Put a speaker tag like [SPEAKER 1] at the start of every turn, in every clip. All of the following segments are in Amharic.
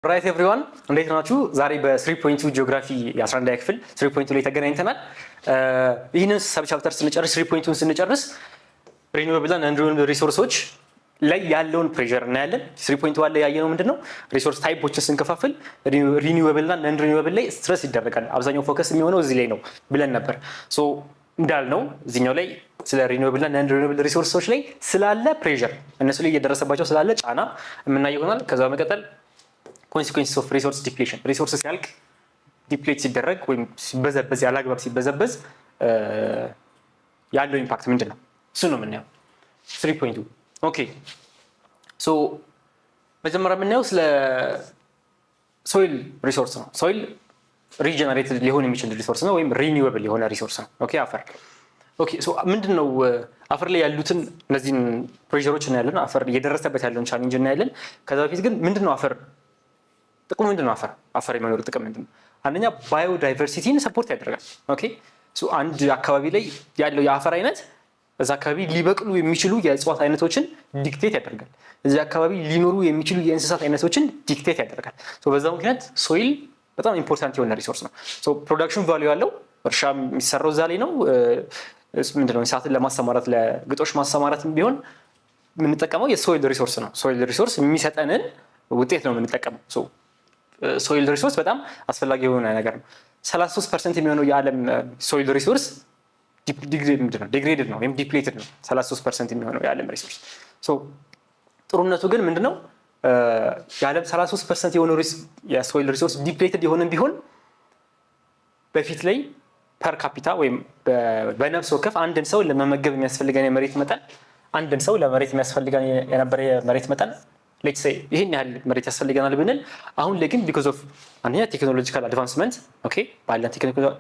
[SPEAKER 1] ራይት ኤቭሪዋን እንዴት ናችሁ? ዛሬ በ3.2 ጂኦግራፊ የ11 ክፍል 3.2 ላይ ተገናኝተናል። ይህንን ሰብ ቻፕተር ስንጨርስ 3.2ን ስንጨርስ ሪኒዌብል እና ሪኒዌብል ሪሶርሶች ላይ ያለውን ፕሬሸር እናያለን። 3.1 ላይ ያየነው ምንድነው? ሪሶርስ ታይፖችን ስንከፋፍል ሪኒዌብል እና ነን ሪኒዌብል ላይ ስትረስ ይደረጋል። አብዛኛው ፎከስ የሚሆነው እዚህ ላይ ነው ብለን ነበር። ሶ እንዳልነው እዚህኛው ላይ ስለ ሪኒዌብል እና ነን ሪኒዌብል ሪሶርሶች ላይ ስላለ ፕሬሸር እነሱ ላይ እየደረሰባቸው ስላለ ጫና የምናየው ይሆናል። ከዛ በመቀጠል ኮንሲኩዌንስ ኦፍ ሪሶርስ ዲፕሌሽን ሪሶርስ ሲያልቅ ዲፕሌት ሲደረግ ወይም ሲበዘበዝ ያላግባብ ሲበዘበዝ ያለው ኢምፓክት ምንድን ነው? እሱ ነው የምናየው 3.2 ኦኬ። ሶ መጀመሪያ የምናየው ስለ ሶይል ሪሶርስ ነው። ሶይል ሪጀነሬትድ ሊሆን የሚችል ሪሶርስ ነው ወይም ሪኒዌብል የሆነ ሪሶርስ ነው። ኦኬ አፈር ኦኬ። ሶ ምንድነው አፈር ላይ ያሉትን እነዚህን ፕሬሸሮች እናያለን። አፈር እየደረሰበት ያለውን ቻሌንጅ እናያለን። ከዛ በፊት ግን ምንድነው አፈር ጥቅሙ ምንድነው? አፈር የመኖር ጥቅም ምንድነው? አንደኛ ባዮዳይቨርሲቲን ሰፖርት ያደርጋል። ኦኬ ሶ አንድ አካባቢ ላይ ያለው የአፈር አይነት እዛ አካባቢ ሊበቅሉ የሚችሉ የእጽዋት አይነቶችን ዲክቴት ያደርጋል። እዚህ አካባቢ ሊኖሩ የሚችሉ የእንስሳት አይነቶችን ዲክቴት ያደርጋል። ሶ በዛ ምክንያት ሶይል በጣም ኢምፖርታንት የሆነ ሪሶርስ ነው። ሶ ፕሮዳክሽን ቫልዩ ያለው እርሻ የሚሰራው እዛ ላይ ነው። ምንድነው እንስሳትን ለማሰማራት ለግጦሽ ማሰማራት ቢሆን የምንጠቀመው የሶይል ሪሶርስ ነው። ሶይል ሪሶርስ የሚሰጠንን ውጤት ነው የምንጠቀመው። ሶይል ሪሶርስ በጣም አስፈላጊ የሆነ ነገር ነው። 33% የሚሆነው የዓለም ሶይል ሪሶርስ ዲግሬድድ ነው ወይም ዲፕሌትድ ነው። 33% የሚሆነው የዓለም ሪሶርስ። ጥሩነቱ ግን ምንድነው? የዓለም 33% የሆነው የሶይል ሪሶርስ ዲፕሌትድ የሆነም ቢሆን በፊት ላይ ፐር ካፒታ ወይም በነፍስ ወከፍ አንድን ሰው ለመመገብ የሚያስፈልገን የመሬት መጠን አንድን ሰው ለመሬት የሚያስፈልገን የነበረ የመሬት መጠን ሌትስ ሴይ ይሄን ያህል መሬት ያስፈልገናል ብንል አሁን ላይ ግን ቢኮዝ ኦፍ አንደኛ ቴክኖሎጂካል አድቫንስመንት ኦኬ ባለን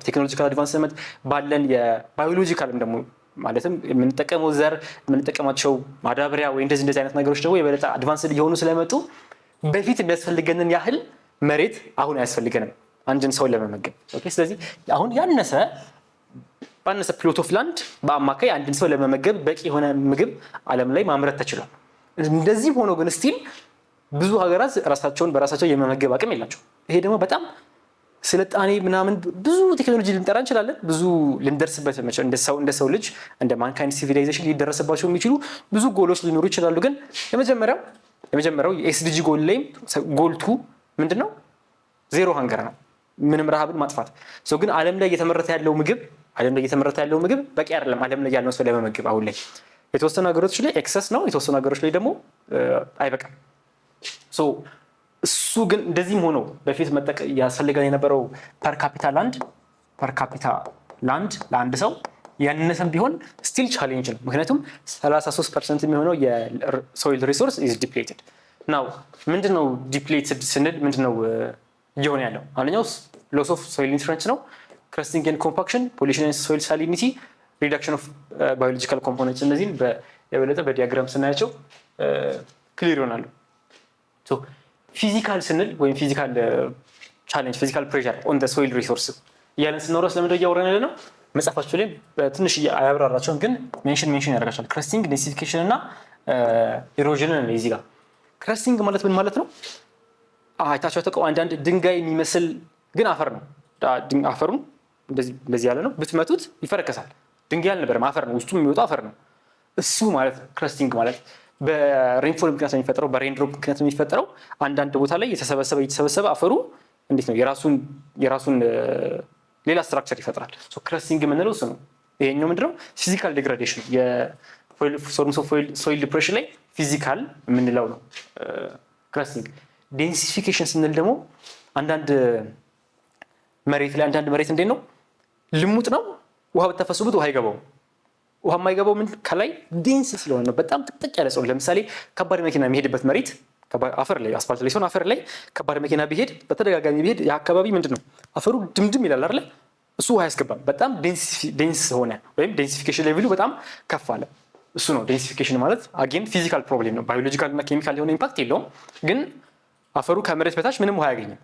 [SPEAKER 1] ቴክኖሎጂካል አድቫንስመንት ባለን የባዮሎጂካልም ደግሞ ማለትም የምንጠቀመው ዘር የምንጠቀማቸው ማዳበሪያ ወይ እንደዚህ አይነት ነገሮች ደግሞ የበለጠ አድቫንስድ እየሆኑ ስለመጡ በፊት የሚያስፈልገንን ያህል መሬት አሁን አያስፈልገንም አንድን ሰው ለመመገብ። ኦኬ ስለዚህ አሁን ባነሰ ፕሎት ኦፍ ላንድ በአማካይ አንድን ሰው ለመመገብ በቂ የሆነ ምግብ ዓለም ላይ ማምረት ተችሏል። እንደዚህ ሆኖ ግን ስቲል ብዙ ሀገራት ራሳቸውን በራሳቸው የመመገብ አቅም የላቸው። ይሄ ደግሞ በጣም ስልጣኔ ምናምን ብዙ ቴክኖሎጂ ልንጠራ እንችላለን። ብዙ ልንደርስበት እንደ ሰው ልጅ እንደ ማንካይንድ ሲቪላይዜሽን ሊደረስባቸው የሚችሉ ብዙ ጎሎች ሊኖሩ ይችላሉ። ግን የመጀመሪያው የኤስዲጂ ጎል ላይ ጎል 2 ምንድነው? ዜሮ ሃንገር ነው፣ ምንም ረሃብን ማጥፋት። ግን ዓለም ላይ እየተመረተ ያለው ምግብ በቂ አይደለም። ዓለም ላይ ያለው ሰው ለመመገብ አሁን ላይ የተወሰኑ ሀገሮች ላይ ኤክሰስ ነው፣ የተወሰኑ ሀገሮች ላይ ደግሞ አይበቃም። እሱ ግን እንደዚህም ሆኖ በፊት ያስፈልገን የነበረው ፐር ካፒታ ላንድ ለአንድ ሰው ያነሰም ቢሆን ስቲል ቻሌንጅ ነው። ምክንያቱም 33% የሚሆነው የሶይል ሪሶርስ ኢዝ ዲፕሌትድ ናው። ምንድነው ዲፕሌትድ ስንል ምንድነው እየሆነ ያለው? አንደኛው ሎስ ኦፍ ሶይል ኒውትሪየንትስ ነው፣ ክረስቲንግ ኤንድ ኮምፓክሽን፣ ፖሊሽን ኤንድ ሶይል ሳሊኒቲ፣ ሪዳክሽን ኦፍ ባዮሎጂካል ኮምፖነንትስ። እነዚህን የበለጠ በዲያግራም ስናያቸው ክሊር ይሆናሉ። ፊዚካል ስንል ወይም ፊዚካል ቻሌንጅ ፊዚካል ፕሬሸር ኦን ዘ ሶይል ሪሶርስ እያለን ስናወራ ስለምንድን ነው እያወራን ያለ ነው? መጽሐፋቸው ላይ ትንሽ አያብራራቸውም፣ ግን ሜንሽን ያደርጋቸዋል። ክረስቲንግ፣ ዴንሲፊኬሽን እና ኢሮዥንን ነው። እዚህ ጋር ክረስቲንግ ማለት ምን ማለት ነው? አይታቸው ተቀው አንዳንድ ድንጋይ የሚመስል ግን አፈር ነው። አፈሩን እንደዚህ ያለ ነው፣ ብትመቱት ይፈረከሳል። ድንጋይ አልነበረም፣ አፈር ነው፣ ውስጡ የሚወጣው አፈር ነው። እሱ ማለት ክረስቲንግ ማለት በሬንፎል ምክንያት የሚፈጠረው በሬንድሮፕ ምክንያት የሚፈጠረው አንዳንድ ቦታ ላይ የተሰበሰበ አፈሩ እንዴት ነው የራሱን ሌላ ስትራክቸር ይፈጥራል። ክረስቲንግ የምንለው እሱ ነው። ይሄኛው ምንድነው? ፊዚካል ዲግራዴሽን የሶይል ዲፕሬሽን ላይ ፊዚካል የምንለው ነው ክረስቲንግ። ዴንሲፊኬሽን ስንል ደግሞ አንዳንድ መሬት እንዴት ነው ልሙጥ ነው፣ ውሃ ብታፈሱበት ውሃ አይገባውም። ውሃ የማይገባው ምን ከላይ ዴንስ ስለሆነ ነው፣ በጣም ጥቅጥቅ ያለ ነው። ለምሳሌ ከባድ መኪና የሚሄድበት መሬት አፈር ላይ አስፋልት ላይ ሲሆን አፈር ላይ ከባድ መኪና ቢሄድ በተደጋጋሚ ቢሄድ የአካባቢ ምንድነው አፈሩ ድምድም ይላል አይደል? እሱ ውሃ ያስገባም። በጣም ዴንስ ሆነ ወይም ዴንሲፊኬሽን ሌቭሉ በጣም ከፍ አለ። እሱ ነው ዴንሲፊኬሽን ማለት። አጌን ፊዚካል ፕሮብሌም ነው፣ ባዮሎጂካል እና ኬሚካል የሆነ ኢምፓክት የለውም። ግን አፈሩ ከመሬት በታች ምንም ውሃ አያገኝም።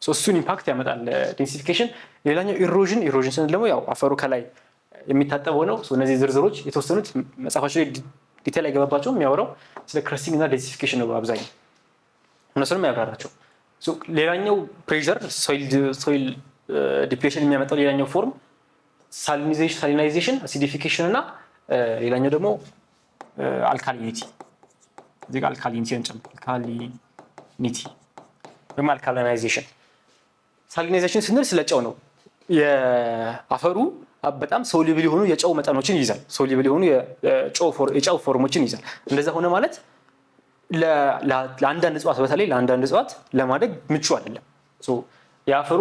[SPEAKER 1] እሱን ኢምፓክት ያመጣል ዴንሲፊኬሽን። ሌላኛው ኢሮዥን ስንል ደግሞ ያው አፈሩ ከላይ የሚታጠበው ነው። እነዚህ ዝርዝሮች የተወሰኑት መጽሐፋቸው ላይ ዲቴል አይገባባቸውም። የሚያወራው ስለ ክረስቲንግ እና ዴንሲፊኬሽን ነው በአብዛኛው። እነሱንም ያብራራቸው። ሌላኛው ፕሬሸር ሶይል ዲፕሌሽን የሚያመጣው ሌላኛው ፎርም ሳሊናይዜሽን፣ አሲዲፊኬሽን እና ሌላኛው ደግሞ አልካሊኒቲ። እዚህ ጋር አልካሊኒቲን ጨምር፣ አልካሊኒቲ ወይም አልካሊናይዜሽን። ሳሊናይዜሽን ስንል ስለ ጨው ነው። የአፈሩ በጣም ሶሉብል የሆኑ የጨው መጠኖችን ይይዛል። ሶሉብል የሆኑ የጨው ፎርሞችን ይይዛል። እንደዛ ሆነ ማለት ለአንዳንድ እጽዋት በተለይ ለአንዳንድ እጽዋት ለማደግ ምቹ አይደለም። የአፈሩ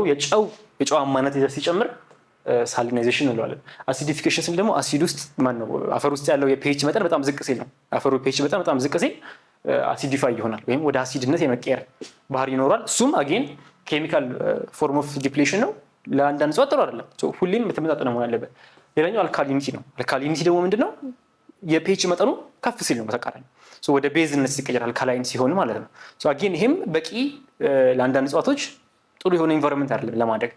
[SPEAKER 1] የጨዋማነት ይዘት ሲጨምር ሳሊናይዜሽን እንለዋለን። አሲዲፊኬሽን ስንል ደግሞ አሲድ ውስጥ አፈር ውስጥ ያለው የፒኤች መጠን በጣም ዝቅ ሲል ነው። አፈሩ ፒኤች መጠን በጣም ዝቅ ሲል አሲዲፋይ ይሆናል ወይም ወደ አሲድነት የመቀየር ባህሪ ይኖራል። እሱም አጌን ኬሚካል ፎርም ኦፍ ዲፕሌሽን ነው። ለአንዳንድ እጽዋት ጥሩ አይደለም። ሁሌም የተመጣጠነ መሆን አለበት። ሌላኛው አልካሊኒቲ ነው። አልካሊኒቲ ደግሞ ምንድነው? የፒኤች መጠኑ ከፍ ሲል ነው በተቃራኒ ወደ ቤዝነት ሲቀየር አልካላይን ሲሆን ማለት ነው። አጌን ይሄም በቂ ለአንዳንድ እጽዋቶች ጥሩ የሆነ ኢንቫይሮንመንት አይደለም ለማደግ።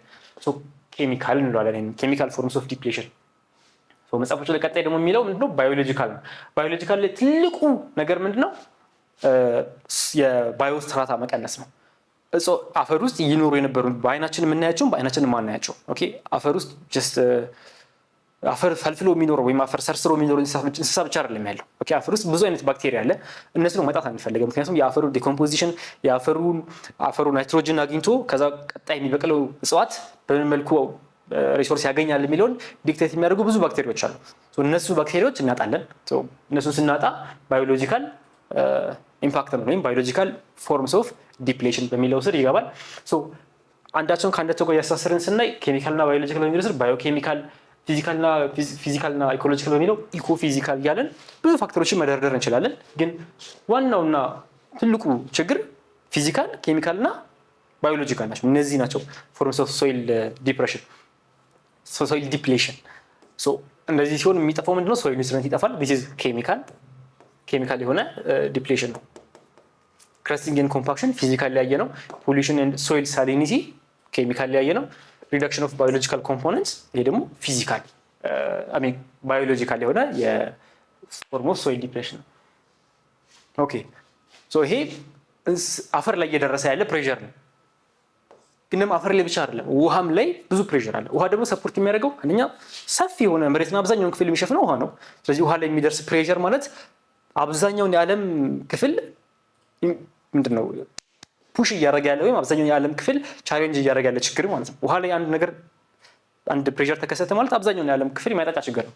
[SPEAKER 1] ኬሚካል እንለዋለን። ኬሚካል ፎርምስ ኦፍ ዲፕሌሽን። መጽሐፎቹ ላይ ቀጣይ ደግሞ የሚለው ምንድነው? ባዮሎጂካል ነው። ባዮሎጂካል ላይ ትልቁ ነገር ምንድነው? የባዮስትራታ መቀነስ ነው። አፈር ውስጥ ይኖሩ የነበሩ በአይናችን የምናያቸውም በአይናችን የማናያቸው አፈር ውስጥ ጀስት አፈር ፈልፍሎ የሚኖረው ወይም አፈር ሰርስሮ የሚኖረው እንስሳ ብቻ አይደለም ያለው። አፈር ውስጥ ብዙ አይነት ባክቴሪያ አለ። እነሱ ነው መጣት አንፈልግም። ምክንያቱም የአፈሩ ዲኮምፖዚሽን አፈሩ ናይትሮጅን አግኝቶ ከዛ ቀጣይ የሚበቅለው እጽዋት በምን መልኩ ሪሶርስ ያገኛል የሚለውን ዲክቴት የሚያደርጉ ብዙ ባክቴሪያዎች አሉ። እነሱ ባክቴሪያዎች እናጣለን። እነሱን ስናጣ ባዮሎጂካል ኢምፓክት ነው ወይም ባዮሎጂካል ፎርምስ ኦፍ ዲፕሌሽን በሚለው ስር ይገባል። አንዳቸውን ከአንዳቸው ጋር ያሳሰርን ስናይ ኬሚካልና ባዮሎጂካል በሚለው ስር ባዮኬሚካል፣ ፊዚካልና ኢኮሎጂካል በሚለው ኢኮፊዚካል እያለን ብዙ ፋክተሮችን መደርደር እንችላለን። ግን ዋናውና ትልቁ ችግር ፊዚካል፣ ኬሚካልና ባዮሎጂካል ናቸው። እነዚህ ናቸው ፎርምስ ኦፍ ሶይል ዲፕሬሽን፣ ሶይል ዲፕሌሽን። እንደዚህ ሲሆን የሚጠፋው ምንድነው? ሶይል ኒውትሪየንት ይጠፋል። ዲስ ኢዝ ኬሚካል የሆነ ዲፕሌሽን ነው። ክረስቲንግ ኤንድ ኮምፓክሽን ፊዚካል ላይ ያየ ነው። ፖሊሽን ኤንድ ሶይል ሳሊኒቲ ኬሚካል ላይ ያየ ነው። ሪዳክሽን ኦፍ ባዮሎጂካል ኮምፖነንትስ ይሄ ደግሞ ፊዚካል ባዮሎጂካል የሆነ የፎርም ኦፍ ሶይል ዲፕሌሽን ነው። ኦኬ ይሄ አፈር ላይ እየደረሰ ያለ ፕሬሸር ነው። ግን ደግሞ አፈር ላይ ብቻ አይደለም፣ ውሃም ላይ ብዙ ፕሬሸር አለ። ውሃ ደግሞ ሰፖርት የሚያደርገው አንደኛ ሰፊ የሆነ መሬትና አብዛኛውን ክፍል የሚሸፍነው ውሃ ነው። ስለዚህ ውሃ ላይ የሚደርስ ፕሬሸር ማለት አብዛኛውን የዓለም ክፍል ምንድነው ፑሽ እያደረገ ያለ ወይም አብዛኛውን የዓለም ክፍል ቻሌንጅ እያደረገ ያለ ችግር ማለት ነው። ውሃ ላይ አንድ ፕሬሸር ተከሰተ ማለት አብዛኛውን የዓለም ክፍል የሚያጠቃ ችግር ነው።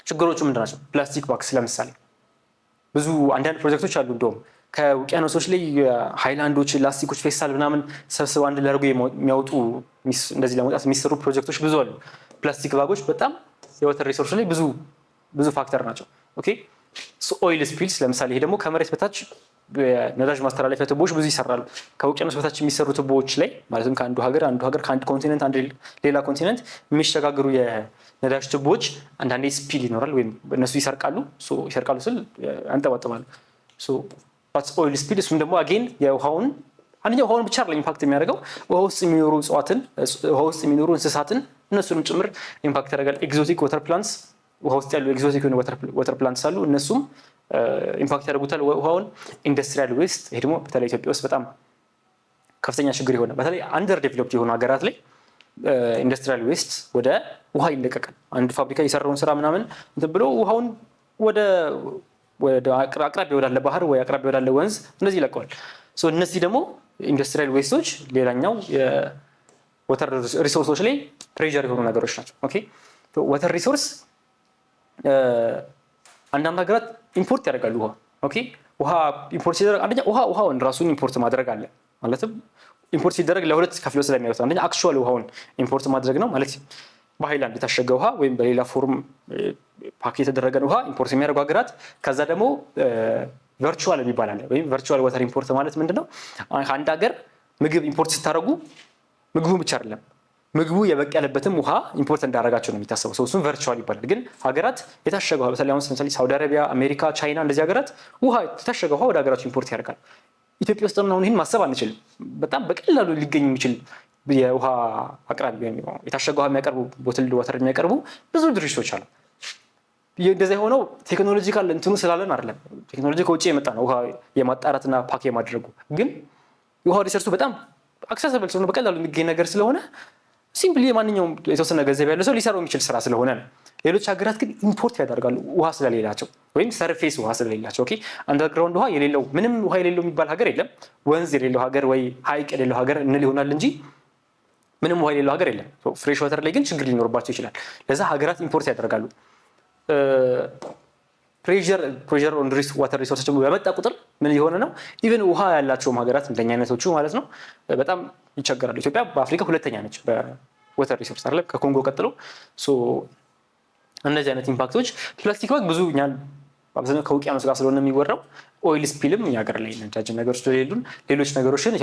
[SPEAKER 1] ችግሮቹ ምንድን ናቸው? ፕላስቲክ ባክስ ለምሳሌ ብዙ አንዳንድ ፕሮጀክቶች አሉ። እንደውም ከውቅያኖሶች ላይ ሃይላንዶች፣ ላስቲኮች፣ ፌስታል ምናምን ሰብስበው አንድ ላይ አድርገው የሚያወጡ እንደዚህ ለመውጣት የሚሰሩ ፕሮጀክቶች ብዙ አሉ። ፕላስቲክ ባጎች በጣም የወተር ሪሶርስ ላይ ብዙ ፋክተር ናቸው። ኦኬ ኦይል ስፒልስ ለምሳሌ ይሄ ደግሞ ከመሬት በታች ነዳጅ ማስተላለፊያ ቱቦዎች ብዙ ይሰራሉ። ከውቅያኖስ በታች የሚሰሩ ቱቦዎች ላይ ማለትም ከአንዱ ሀገር ከአንድ ኮንቲኔንት አንድ ሌላ ኮንቲኔንት የሚሸጋገሩ የነዳጅ ቱቦዎች አንዳንዴ ስፒል ይኖራል ወይም እነሱ ይሰርቃሉ ስል ያንጠባጥባሉ። ኦይል ስፒል እሱም ደግሞ አጌን ውሃውን ብቻ አይደለም ኢምፓክት የሚያደርገው ውሃ ውስጥ የሚኖሩ እጽዋትን፣ ውሃ ውስጥ የሚኖሩ እንስሳትን እነሱንም ጭምር ኢምፓክት ያደርጋል። ኤግዞቲክ ወተር ፕላንትስ ውሃ ውስጥ ያሉ ኤግዞቲክ የሆኑ ወተር ፕላንትስ አሉ። እነሱም ኢምፓክት ያደርጉታል ውሃውን። ኢንዱስትሪያል ዌስት ይሄ ደግሞ በተለይ ኢትዮጵያ ውስጥ በጣም ከፍተኛ ችግር የሆነ በተለይ አንደር ዴቨሎፕድ የሆኑ ሀገራት ላይ ኢንዱስትሪያል ዌስት ወደ ውሃ ይለቀቃል። አንድ ፋብሪካ የሰራውን ስራ ምናምን እንትን ብሎ ውሃውን ወደ አቅራቢያ ወዳለ ባህር ወይ አቅራቢያ ወዳለ ወንዝ እነዚህ ይለቀዋል። እነዚህ ደግሞ ኢንዱስትሪያል ዌስቶች ሌላኛው የወተር ሪሶርሶች ላይ ፕሬሸር የሆኑ ነገሮች ናቸው። ኦኬ ወተር ሪሶርስ አንዳንድ ሀገራት ኢምፖርት ያደርጋሉ ውሃ። ኦኬ ውሃ ኢምፖርት ሲደረግ አንደኛ ውሃውን ራሱን ኢምፖርት ማድረግ አለ ማለትም ኢምፖርት ሲደረግ ለሁለት ከፍለው ስለሚያዩት አንደኛ አክቹዋል ውሃውን ኢምፖርት ማድረግ ነው ማለት በሃይላንድ የታሸገ ውሃ ወይም በሌላ ፎርም ፓክ የተደረገን ውሃ ኢምፖርት የሚያደርጉ ሀገራት። ከዛ ደግሞ ቨርቹዋል የሚባል አለ ወይም ቨርቹዋል ወተር ኢምፖርት ማለት ምንድነው? አንድ ሀገር ምግብ ኢምፖርት ስታደርጉ ምግቡ ብቻ አይደለም ምግቡ የበቀለበትም ውሃ ኢምፖርት እንዳደረጋቸው ነው የሚታሰበው። እሱም ቨርቹዋል ይባላል። ግን ሀገራት የታሸገ ውሃ በተለይ ለምሳሌ ሳውዲ አረቢያ፣ አሜሪካ፣ ቻይና እንደዚህ ሀገራት የታሸገ ውሃ ወደ ሀገራቸው ኢምፖርት ያደርጋል። ኢትዮጵያ ውስጥ አሁን ይህን ማሰብ አንችልም። በጣም በቀላሉ ሊገኝ የሚችል የውሃ አቅራቢ የታሸገ ውሃ የሚያቀርቡ ቦትልድ ወተር የሚያቀርቡ ብዙ ድርጅቶች አሉ። እንደዚያ የሆነው ቴክኖሎጂካል እንትኑ ስላለን አይደለም። ቴክኖሎጂ ከውጭ የመጣ ነው ውሃ የማጣራትና ፓክ የማድረጉ። ግን የውሃ ሪሶርሱ በጣም አክሰሰብል ስለሆነ በቀላሉ የሚገኝ ነገር ስለሆነ ሲምፕሊ ማንኛውም የተወሰነ ገንዘብ ያለው ሰው ሊሰራው የሚችል ስራ ስለሆነ ነው። ሌሎች ሀገራት ግን ኢምፖርት ያደርጋሉ ውሃ ስለሌላቸው ወይም ሰርፌስ ውሃ ስለሌላቸው። ኦኬ አንደርግራውንድ ውሃ የሌለው ምንም ውሃ የሌለው የሚባል ሀገር የለም። ወንዝ የሌለው ሀገር ወይ ሀይቅ የሌለው ሀገር እንል ይሆናል እንጂ ምንም ውሃ የሌለው ሀገር የለም። ፍሬሽ ዋተር ላይ ግን ችግር ሊኖርባቸው ይችላል። ለዛ ሀገራት ኢምፖርት ያደርጋሉ። ፕሬዠር ኦን ዋተር ሪሶርስ በመጣ ቁጥር ምን የሆነ ነው ኢቨን ውሃ ያላቸውም ሀገራት እንደኛ አይነቶቹ ማለት ነው በጣም ይቸገራሉ። ኢትዮጵያ በአፍሪካ ሁለተኛ ነች በዋተር ሪሶርስ አይደለም ከኮንጎ ቀጥሎ። እነዚህ አይነት ኢምፓክቶች ፕላስቲክ ባግ ብዙ እኛ አብዛኛው ከውቅያኖስ ጋር ስለሆነ የሚወራው ኦይል ስፒልም እኛ ሀገር ላይ ነዳጅ ነገሮች ስለሌሉን ሌሎች ነገሮች ግን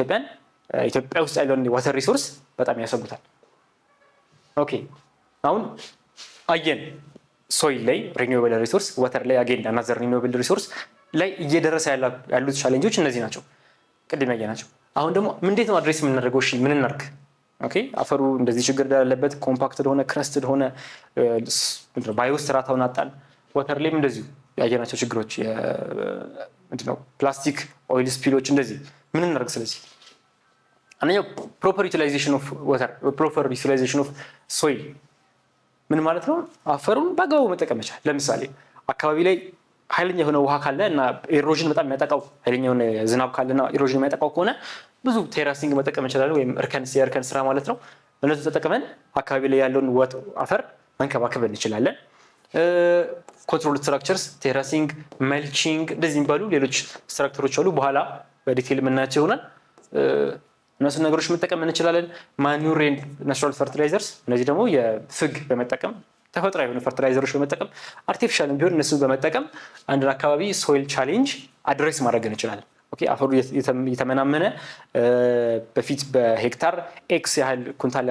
[SPEAKER 1] ኢትዮጵያ ውስጥ ያለውን ዋተር ሪሶርስ በጣም ያሰጉታል። ኦኬ አሁን አየን ሶይል ላይ ሪኒዌብል ሪሶርስ ዋተር ላይ አገኝ አናዘር ሪኒዌብል ሪሶርስ ላይ እየደረሰ ያሉት ቻሌንጆች እነዚህ ናቸው ቅድም ያየናቸው። አሁን ደግሞ እንዴት ነው አድሬስ የምናደርገው? እሺ ምን እናድርግ? ኦኬ አፈሩ እንደዚህ ችግር ያለበት ኮምፓክትድ ሆነ ክረስትድ ሆነ ባዮስትራታውን አጣን። ዋተር ላይም እንደዚሁ ያየናቸው ችግሮች ምንድነው ፕላስቲክ ኦይል ስፒሎች እንደዚህ ምን እናድርግ? ስለዚህ አንደኛው ፕሮፐር ዩቲላይዜሽን ኦፍ ዋተር ፕሮፐር ዩቲላይዜሽን ኦፍ ሶይል ምን ማለት ነው? አፈሩን በአግባቡ መጠቀም መቻል። ለምሳሌ አካባቢ ላይ ኃይለኛ የሆነ ውሃ ካለ እና ኢሮዥን በጣም የሚያጠቃው ኃይለኛ የሆነ ዝናብ ካለና ኢሮዥን የሚያጠቃው ከሆነ ብዙ ቴራሲንግ መጠቀም እንችላለን፣ ወይም የእርከን ስራ ማለት ነው። እነሱ ተጠቅመን አካባቢ ላይ ያለውን አፈር መንከባከብ እንችላለን። ኮንትሮል ስትራክቸርስ ቴራሲንግ፣ መልቺንግ እንደዚህ የሚባሉ ሌሎች ስትራክቸሮች አሉ። በኋላ በዲቴል የምናያቸው ይሆናል። እነሱን ነገሮች መጠቀም እንችላለን። ማኑር ኤንድ ናቹራል ፈርቲላይዘርስ፣ እነዚህ ደግሞ የፍግ በመጠቀም ተፈጥሯዊ የሆኑ ፈርቲላይዘሮች በመጠቀም አርቲፊሻል ቢሆን እነሱ በመጠቀም አንድን አካባቢ ሶይል ቻሌንጅ አድሬስ ማድረግ እንችላለን። ኦኬ አፈሩ የተመናመነ በፊት በሄክታር ኤክስ ያህል ኩንታል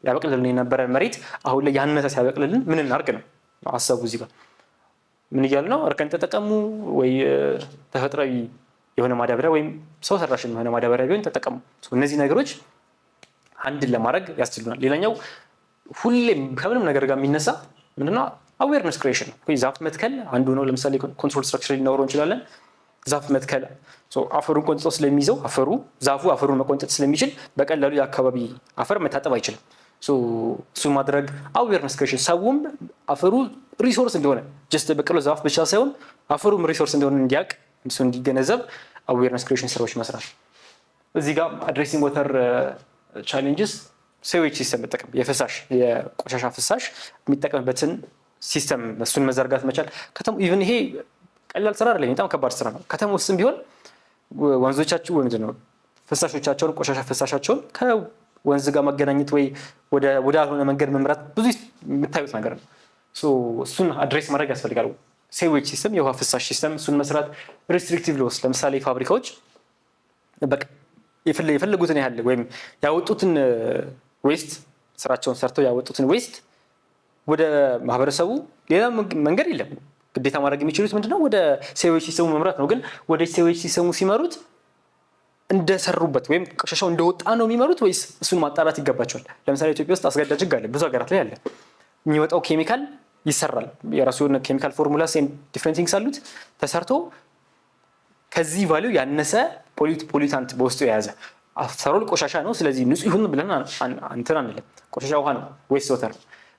[SPEAKER 1] ያበቅልልን የነበረ መሬት አሁን ላይ ያነሰ ሲያበቅልልን ምን እናድርግ ነው ሀሳቡ። እዚህ ጋር ምን እያሉ ነው? እርከን ተጠቀሙ ወይ ተፈጥሯዊ የሆነ ማዳበሪያ ወይም ሰው ሰራሽ የሆነ ማዳበሪያ ቢሆን ተጠቀሙ። እነዚህ ነገሮች አንድን ለማድረግ ያስችሉናል። ሌላኛው ሁሌም ከምንም ነገር ጋር የሚነሳ ምንድነው? አዌርነስ ክሬሽን። ዛፍ መትከል አንዱ ነው። ለምሳሌ ኮንትሮል ስትራክቸር ሊኖረው እንችላለን። ዛፍ መትከል አፈሩን ቆንጥጦ ስለሚይዘው ዛፉ አፈሩን መቆንጠጥ ስለሚችል በቀላሉ የአካባቢ አፈር መታጠብ አይችልም። እሱ ማድረግ አዌርነስ ክሬሽን፣ ሰውም አፈሩ ሪሶርስ እንደሆነ ጀስት በቀሎ ዛፍ ብቻ ሳይሆን አፈሩም ሪሶርስ እንደሆነ እንዲያውቅ እሱ እንዲገነዘብ አዌርነስ ክሬሽን ስራዎች መስራት። እዚህ ጋር አድሬሲንግ ዋተር ቻሌንጅስ ሴዌጅ ሲስተም መጠቀም፣ የቆሻሻ ፍሳሽ የሚጠቀምበትን ሲስተም እሱን መዘርጋት መቻል። ኢቨን ይሄ ቀላል ስራ አይደለም፣ በጣም ከባድ ስራ ነው። ከተማ ውስጥም ቢሆን ወንዞቻቸው ወይ ምንድነው ፍሳሾቻቸውን ቆሻሻ ፍሳሻቸውን ከወንዝ ጋር ማገናኘት ወይ ወደ አልሆነ መንገድ መምራት ብዙ የምታዩት ነገር ነው። እሱን አድሬስ ማድረግ ያስፈልጋል። ሴዌጅ ሲስተም፣ የውሃ ፍሳሽ ሲስተም እሱን መስራት። ሪስትሪክቲቭ ሎስ፣ ለምሳሌ ፋብሪካዎች በቃ የፈለጉትን ያህል ወይም ያወጡትን ዌስት ስራቸውን ሰርተው ያወጡትን ዌስት ወደ ማህበረሰቡ ሌላ መንገድ የለም። ግዴታ ማድረግ የሚችሉት ምንድነው? ወደ ሴዌጅ ሲስተሙ መምራት ነው። ግን ወደ ሴዌጅ ሲስተሙ ሲመሩት እንደሰሩበት ወይም ቆሻሻው እንደወጣ ነው የሚመሩት ወይስ እሱን ማጣራት ይገባቸዋል? ለምሳሌ ኢትዮጵያ ውስጥ አስገዳጅ ሕግ አለ፣ ብዙ ሀገራት ላይ አለ። የሚወጣው ኬሚካል ይሰራል፣ የራሱ የሆነ ኬሚካል ፎርሙላስ ኤንድ ዲፍረንት ቲንግስ አሉት። ተሰርቶ ከዚህ ቫልዩ ያነሰ ፖሊታንት በውስጡ የያዘ አፈሩን ቆሻሻ ነው ስለዚህ ንጹህ ይሁን ብለን እንትን አንልም። ቆሻሻ ውሃ ነው፣ ዌስት ዋተር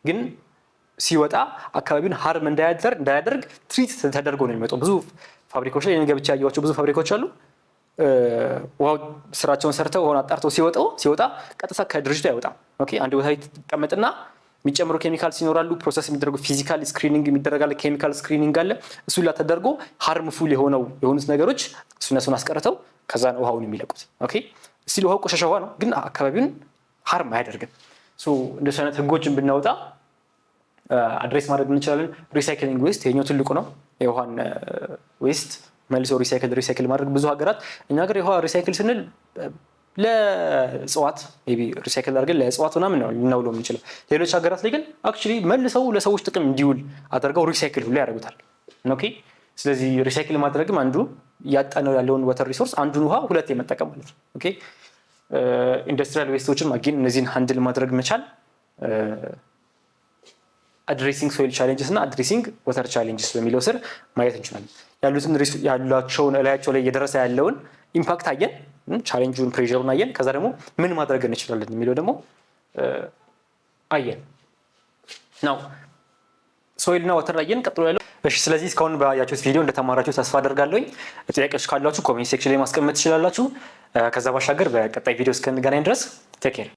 [SPEAKER 1] ግን ሲወጣ አካባቢውን ሃርም እንዳያደርግ ትሪት ተደርጎ ነው የሚመጣው። ብዙ ፋብሪካዎች ላይ ገብቼ ያየኋቸው ብዙ ፋብሪካዎች አሉ። ውሃው ስራቸውን ሰርተው ውሃውን አጣርተው ሲወጣ ቀጥታ ከድርጅቱ አይወጣም። ኦኬ አንድ ቦታ ይቀመጥና የሚጨምሩ ኬሚካልስ ይኖራሉ። ፕሮሰስ የሚደረጉ ፊዚካል ስክሪኒንግ የሚደረጋል፣ ኬሚካል ስክሪኒንግ አለ። እሱ ላይ ተደርጎ ሃርምፉል የሆኑት ነገሮች እነሱን አስቀርተው ከዛ ነው ውሃውን የሚለቁት። ኦኬ ሲል ውሃው ቆሻሻ ውሃ ነው ግን አካባቢውን ሃርም አያደርግም። እንደሱ አይነት ህጎችን ብናወጣ አድሬስ ማድረግ እንችላለን። ሪሳይክሊንግ ዌስት ይሄኛው ትልቁ ነው። የውሃን ዌስት መልሶ ሪሳይክል ማድረግ ብዙ ሀገራት፣ እኛ ሀገር የውሃ ሪሳይክል ስንል ለእጽዋት ሪሳይክል አድርገን ለእጽዋት ምናምን ነው ልናውለው የምንችለው። ሌሎች ሀገራት ላይ ግን አክቹዋሊ መልሰው ለሰዎች ጥቅም እንዲውል አድርገው ሪሳይክል ሁሉ ያደርጉታል። ኦኬ ስለዚህ ሪሳይክል ማድረግም አንዱ ያጣነው ያለውን ዋተር ሪሶርስ አንዱን ውሃ ሁለት የመጠቀም ማለት ነው። ኦኬ ኢንዱስትሪያል ዌስቶችን ማግኘት፣ እነዚህን ሃንድል ማድረግ መቻል፣ አድሬሲንግ ሶይል ቻሌንጅስ እና አድሬሲንግ ዋተር ቻሌንጅስ በሚለው ስር ማየት እንችላለን። ያሉትን ያላቸውን እላያቸው ላይ እየደረሰ ያለውን ኢምፓክት አየን። ቻሌንጁን ፕሬሸሩን አየን። ከዛ ደግሞ ምን ማድረግ እንችላለን የሚለው ደግሞ አየን ነው። ሶይል እና ዋተር አየን። ቀጥሎ ያለው እሺ። ስለዚህ እስካሁን ባያችሁት ቪዲዮ እንደተማራችሁ ተስፋ አደርጋለሁ። ጥያቄዎች ካላችሁ ኮሜንት ሴክሽን ላይ ማስቀመጥ ትችላላችሁ። ከዛ ባሻገር በቀጣይ ቪዲዮ እስክንገናኝ ድረስ ቴክ ኬር።